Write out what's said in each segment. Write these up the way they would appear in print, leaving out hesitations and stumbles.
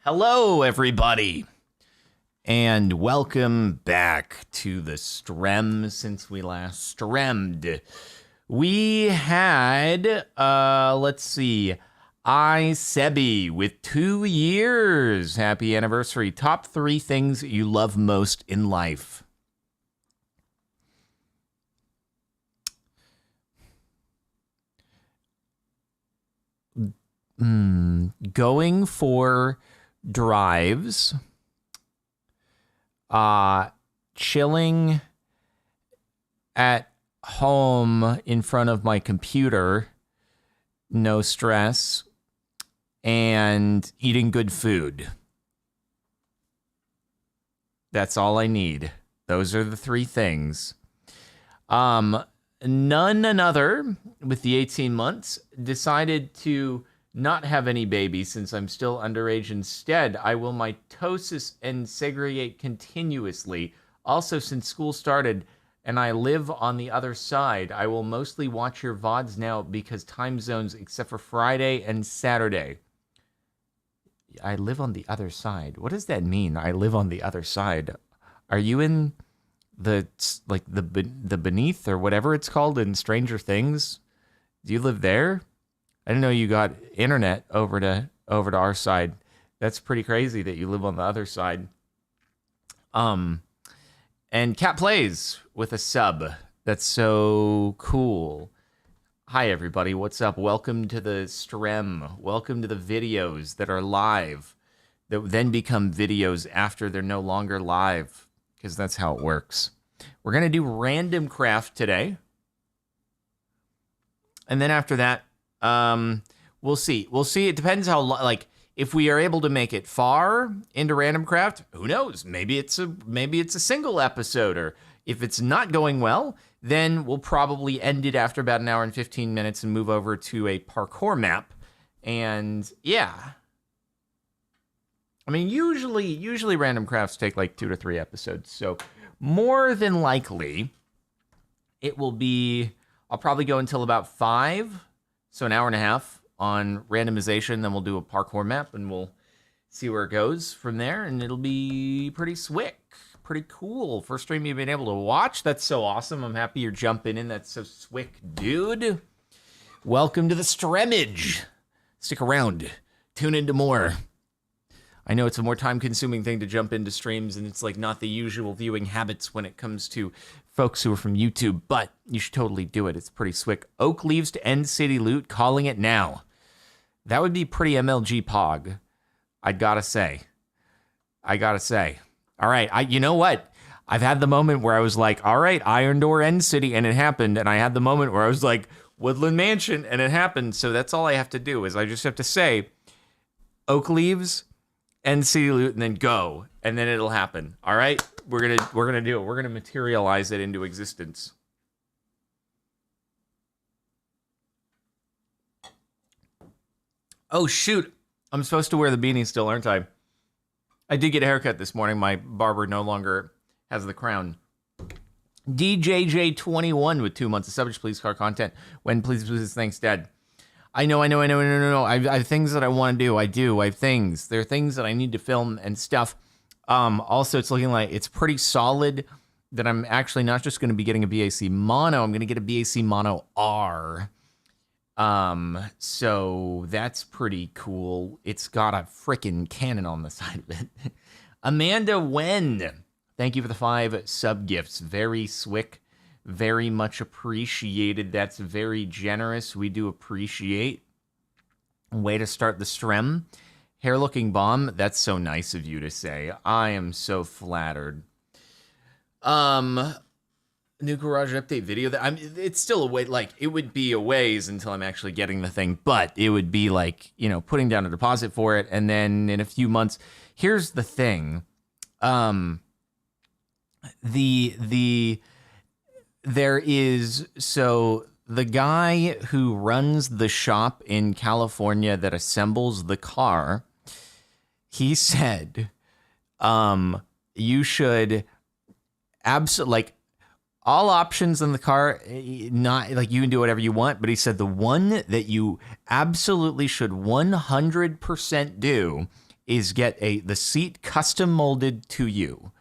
Hello, everybody, and welcome back to the Strem since we last stremmed. We had, let's see, Sebi with 2 years. Happy anniversary. Top 3 things you love most in life. Going for drives, chilling at home in front of my computer, no stress, and eating good food. That's all I need. Those are the 3 things. None another, with the 18 months, decided to not have any babies since I'm still underage. Instead, I will mitosis and segregate continuously. Also, since school started and I live on the other side, I will mostly watch your VODs now because time zones except for Friday and Saturday. I live on the other side. What does that mean? I live on the other side. Are you in the beneath or whatever it's called in Stranger Things? Do you live there? I didn't know you got internet over to our side. That's pretty crazy that you live on the other side. And CaptainSparklez with a sub. That's so cool. Hi everybody, what's up? Welcome to the Strem. Welcome to the videos that are live, that then become videos after they're no longer live, because that's how it works. We're gonna do random craft today, and then after that, we'll see. It depends how, if we are able to make it far into random craft, who knows? Maybe it's a single episode, or if it's not going well, then we'll probably end it after about an hour and 15 minutes and move over to a parkour map. And yeah, I mean, usually random crafts take like 2 to 3 episodes. So more than likely it will be, I'll probably go until about 5. So an hour and a half on randomization, then we'll do a parkour map, and we'll see where it goes from there, and it'll be pretty swick, pretty cool. First stream you've been able to watch. That's so awesome. I'm happy you're jumping in. That's so swick, dude. Welcome to the Stremage. Stick around. Tune into more. I know it's a more time-consuming thing to jump into streams, and it's like not the usual viewing habits when it comes to folks who are from YouTube, but you should totally do it. It's pretty swick. Oak leaves to end city loot, calling it now. That would be pretty MLG Pog, I gotta say. All right, you know what? I've had the moment where I was like, all right, Iron Door End City, and it happened, and I had the moment where I was like, Woodland Mansion, and it happened, so that's all I have to do, is I just have to say, Oak leaves, End City loot, and then go, and then it'll happen. All right, we're gonna do it. We're gonna materialize it into existence. Oh shoot, I'm supposed to wear the beanie still, aren't I? I did get a haircut this morning. My barber no longer has the crown. DJJ21 with 2 months of subject, please car content. When please, thanks, Dad. I know. I have things that I want to do. I have things. There are things that I need to film and stuff. Also, it's looking like it's pretty solid that I'm actually not just going to be getting a BAC Mono. I'm going to get a BAC Mono R. So that's pretty cool. It's got a freaking cannon on the side of it. Amanda Wen, thank you for the 5 sub gifts. Very swick. Very much appreciated. That's very generous. We do appreciate. Way to start the Strem. Hair looking bomb. That's so nice of you to say. I am so flattered. New garage update video. It's still a way. Like, it would be a ways until I'm actually getting the thing, but it would be like, putting down a deposit for it, and then in a few months. Here's the thing. The guy who runs the shop in California that assembles the car, he said, you should all options in the car, not like you can do whatever you want, but he said the one that you absolutely should 100% do is get the seat custom molded to you.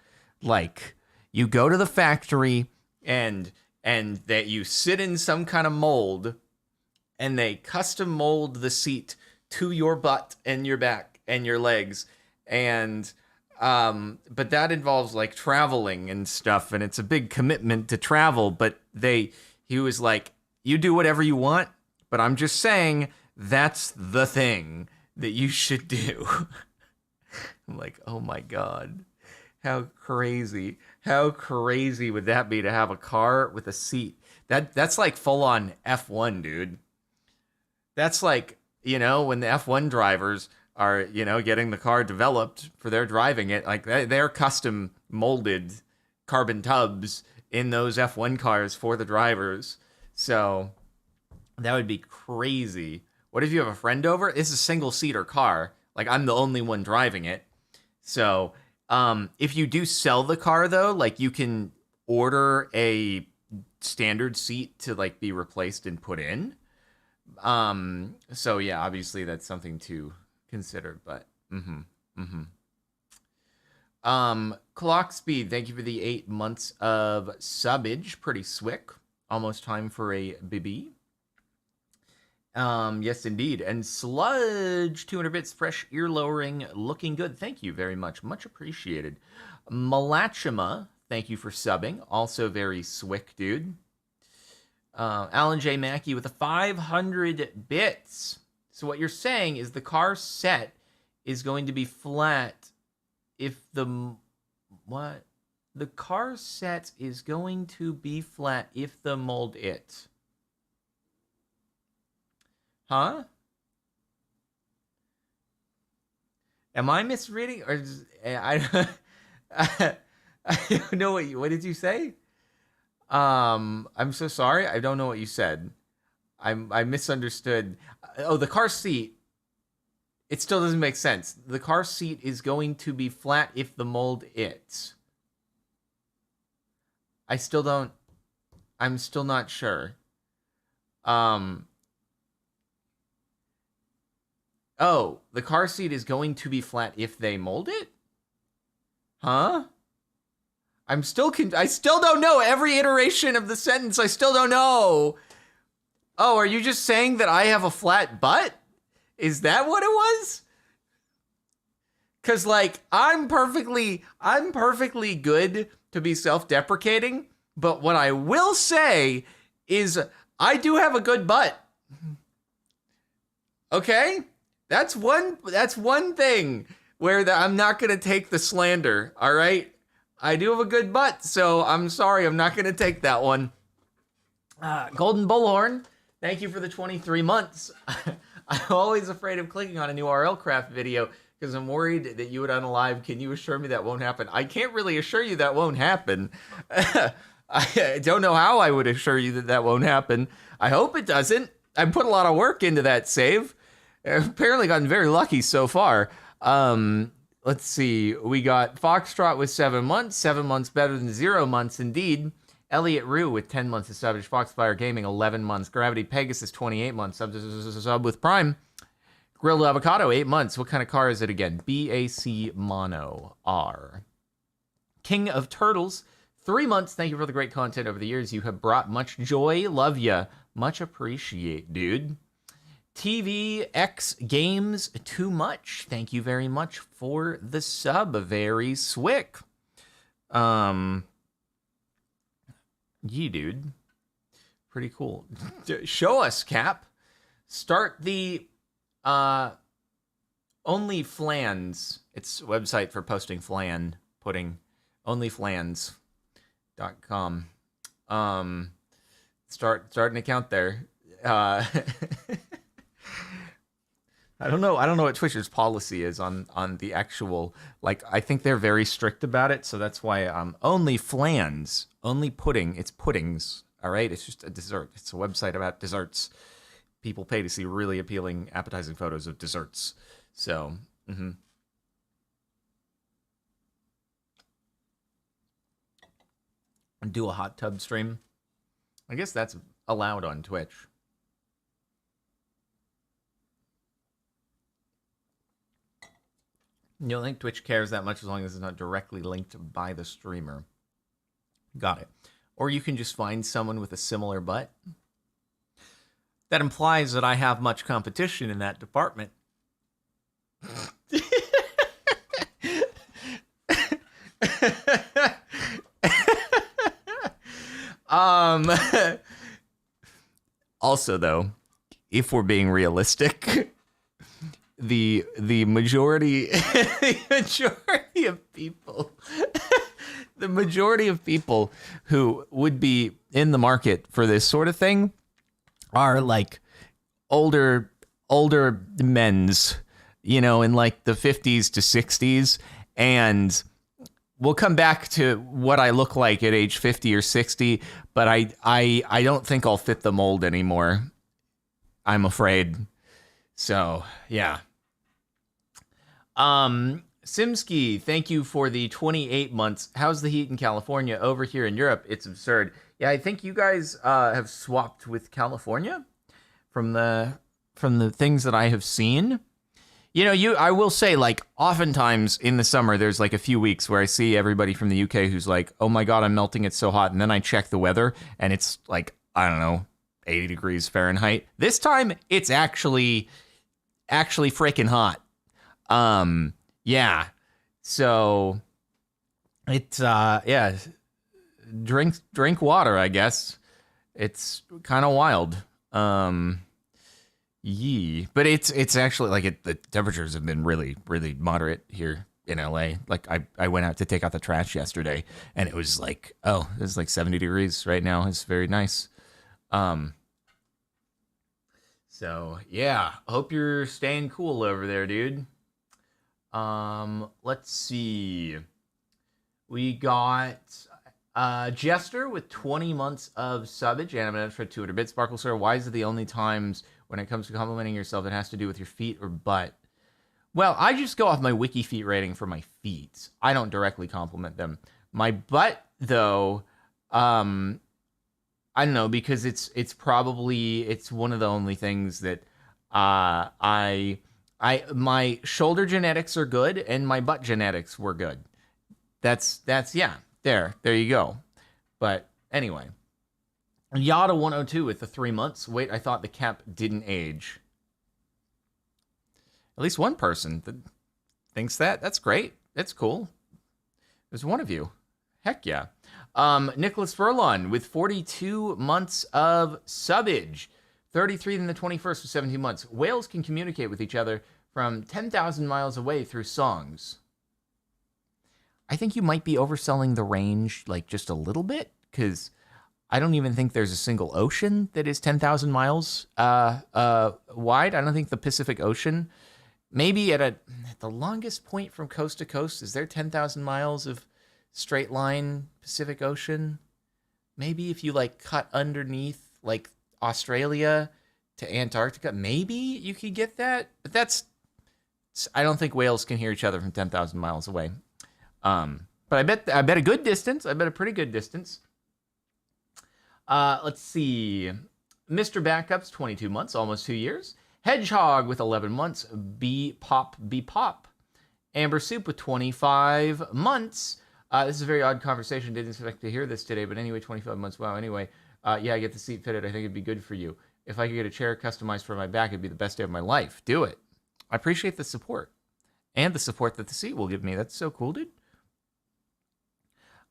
Like, you go to the factory and that you sit in some kind of mold, and they custom mold the seat to your butt and your back and your legs. And but that involves like traveling and stuff, and it's a big commitment to travel. But he was like, you do whatever you want, but I'm just saying that's the thing that you should do. I'm like, oh my God, how crazy would that be to have a car with a seat? That's like full on F1, dude. That's like, when the F1 drivers are, getting the car developed for their driving it, like they're custom molded carbon tubs in those F1 cars for the drivers. So that would be crazy. What if you have a friend over? It's a single seater car. Like, I'm the only one driving it. So if you do sell the car though, like you can order a standard seat to like be replaced and put in. So yeah, obviously that's something to consider, but Clock Speed, thank you for the 8 months of subbage. Pretty swick. Almost time for a BB. Yes, indeed. And Sludge, 200 bits, fresh ear lowering, looking good. Thank you very much. Much appreciated. Malachima, thank you for subbing. Also very swick, dude. Alan J. Mackey with the 500 bits. So what you're saying is the car set is going to be flat if the... What? The car set is going to be flat if the mold it. Huh? Am I misreading? Or I don't know what did you say? I'm so sorry. I don't know what you said. I misunderstood. Oh, the car seat. It still doesn't make sense. The car seat is going to be flat if the mold it. I'm still not sure. Oh, the car seat is going to be flat if they mold it? Huh? I still don't know every iteration of the sentence. I still don't know. Oh, are you just saying that I have a flat butt? Is that what it was? Cause like I'm perfectly good to be self-deprecating, but what I will say is I do have a good butt. Okay? That's one thing where I'm not gonna take the slander, all right? I do have a good butt, so I'm sorry, I'm not gonna take that one. Golden Bullhorn, thank you for the 23 months. I'm always afraid of clicking on a new RL Craft video because I'm worried that you would unalive. Can you assure me that won't happen? I can't really assure you that won't happen. I don't know how I would assure you that won't happen. I hope it doesn't. I put a lot of work into that save. I've apparently gotten very lucky so far. Let's see. We got Foxtrot with 7 months. 7 months better than 0 months, indeed. Elliot Rue with 10 months established. Foxfire Gaming, 11 months. Gravity Pegasus, 28 months. Sub with Prime. Grilled Avocado, 8 months. What kind of car is it again? BAC Mono R. King of Turtles, 3 months. Thank you for the great content over the years. You have brought much joy. Love ya. Much appreciate, dude. TVX Games Too Much. Thank you very much for the sub. Very swick. Yeah, dude. Pretty cool. Show us, Cap. Start the OnlyFlans. It's a website for posting flan pudding. OnlyFlans.com. Start an account there. I don't know what Twitch's policy is on the actual, like, I think they're very strict about it, so that's why only flans, only pudding, it's puddings, all right? It's just a dessert. It's a website about desserts. People pay to see really appealing, appetizing photos of desserts. So, do a hot tub stream. I guess that's allowed on Twitch. You don't think Twitch cares that much as long as it's not directly linked by the streamer. Got it. Or you can just find someone with a similar butt. That implies that I have much competition in that department. Also, though, if we're being realistic, the majority of people the majority of people who would be in the market for this sort of thing are like older men's, in like the 50s to 60s, and we'll come back to what I look like at age 50 or 60, but I don't think I'll fit the mold anymore, I'm afraid. So, yeah. Simski, thank you for the 28 months. How's the heat in California? Over here in Europe, it's absurd. Yeah, I think you guys have swapped with California from the things that I have seen. I will say, like, oftentimes in the summer, there's like a few weeks where I see everybody from the UK who's like, oh my God, I'm melting, it's so hot. And then I check the weather and it's like, I don't know, 80 degrees Fahrenheit. This time it's actually freaking hot. Yeah. So it's, yeah, drink water, I guess. It's kind of wild. But it's actually like the temperatures have been really, really moderate here in LA. Like I went out to take out the trash yesterday and it was like, oh, it's like 70 degrees right now. It's very nice. So yeah, hope you're staying cool over there, dude. Let's see. We got Jester with 20 months of subbage, and I'm gonna for 200 bits. Sparkle Sir, why is it the only times when it comes to complimenting yourself it has to do with your feet or butt? Well, I just go off my wiki feet rating for my feet. I don't directly compliment them. My butt, though, I don't know, because it's probably one of the only things that my shoulder genetics are good and my butt genetics were good. That's yeah. There you go. But anyway, Yada 102 with the 3 months. Wait, I thought the cap didn't age. At least one person that thinks that. That's great. That's cool. There's one of you. Heck yeah. Nicholas Furlon with 42 months of subbage. 33 in the 21st with 17 months. Whales can communicate with each other from 10,000 miles away through songs. I think you might be overselling the range like just a little bit, because I don't even think there's a single ocean that is 10,000 miles wide. I don't think the Pacific Ocean, maybe at the longest point from coast to coast, is there 10,000 miles of straight line Pacific Ocean? Maybe if you like cut underneath like Australia to Antarctica, maybe you could get that. But I don't think whales can hear each other from 10,000 miles away. But I bet a good distance. I bet a pretty good distance. Let's see. Mr. Backups, 22 months, almost 2 years. Hedgehog with 11 months. B Pop. Amber Soup with 25 months. This is a very odd conversation. Didn't expect to hear this today, but anyway, 25 months. Wow. Anyway, yeah, I get the seat fitted. I think it'd be good for you. If I could get a chair customized for my back, it'd be the best day of my life. Do it. I appreciate the support and the support that the seat will give me. That's so cool, dude.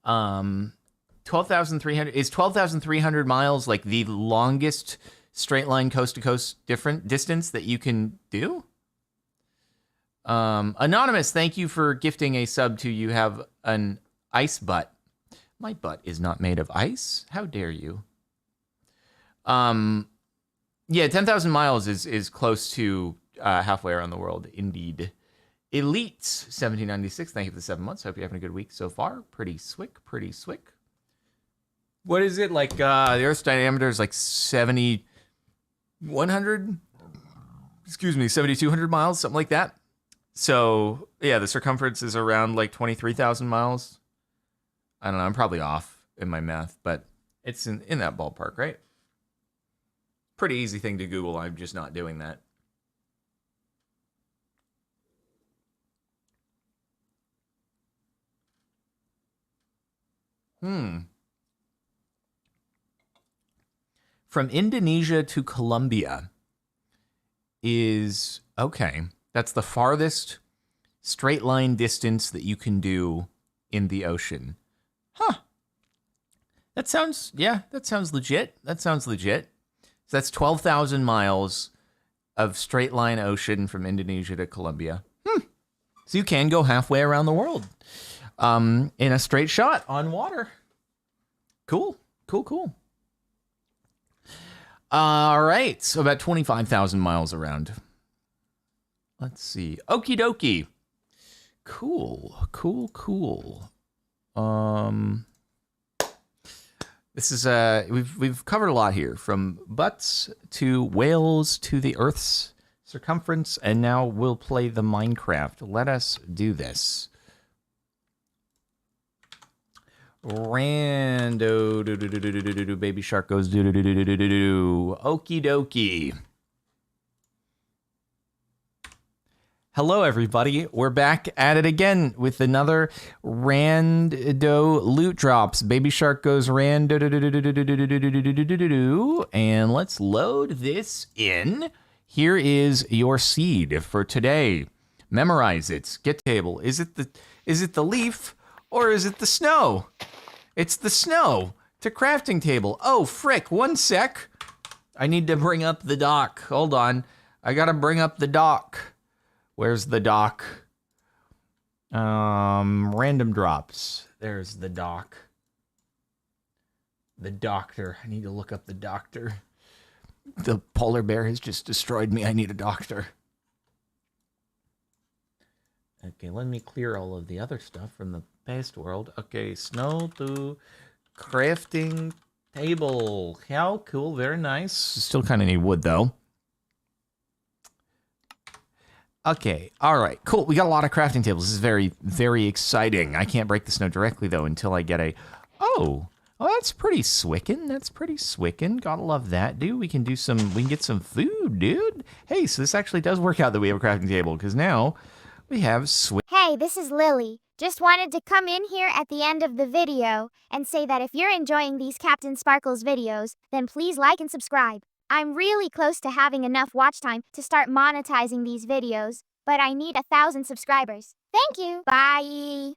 12,300 is 12,300 miles like the longest straight line coast to coast different distance that you can do? Anonymous, thank you for gifting a sub to You Have an Ice Butt. My butt is not made of ice. How dare you? Yeah, 10,000 miles is close to halfway around the world, indeed. Elite 1796, thank you for the 7 months. Hope you're having a good week so far. Pretty swick. What is it? Like, the Earth's diameter is like 7,200 miles, something like that. So, yeah, the circumference is around like 23,000 miles. I don't know, I'm probably off in my math, but it's in that ballpark, right? Pretty easy thing to Google, I'm just not doing that. From Indonesia to Colombia is, okay, that's the farthest straight line distance that you can do in the ocean. Huh. That sounds legit. So that's 12,000 miles of straight line ocean from Indonesia to Colombia. So you can go halfway around the world in a straight shot on water. Cool. All right, so about 25,000 miles around. Let's see. Okie dokie. Cool. This is we've covered a lot here, from butts to whales to the Earth's circumference, and now we'll play the Minecraft. Let us do this. Rando baby shark goes okie dokie. Hello everybody, we're back at it again with another rando loot drops. Baby shark goes rando, and let's load this in. Here is your seed for today. Memorize it. Get table. Is it the leaf or is it the snow? It's the snow. To crafting table. Oh frick, one sec. I need to bring up the dock. Hold on. I gotta bring up the dock. Where's the dock? Random drops. There's the dock. The doctor. I need to look up the doctor. The polar bear has just destroyed me. I need a doctor. Okay, let me clear all of the other stuff from the past world. Okay, snow to crafting table. How cool, very nice. Still kind of need wood though. Okay, all right, cool. We got a lot of crafting tables. This is very, very exciting. I can't break the snow directly though until I get a, oh, that's pretty swickin'. That's pretty swickin'. Gotta love that, dude. We can get some food, dude. Hey, so this actually does work out that we have a crafting table, because now we have Hey, this is Lily. Just wanted to come in here at the end of the video and say that if you're enjoying these CaptainSparklez videos, then please like and subscribe. I'm really close to having enough watch time to start monetizing these videos, but I need 1,000 subscribers. Thank you. Bye.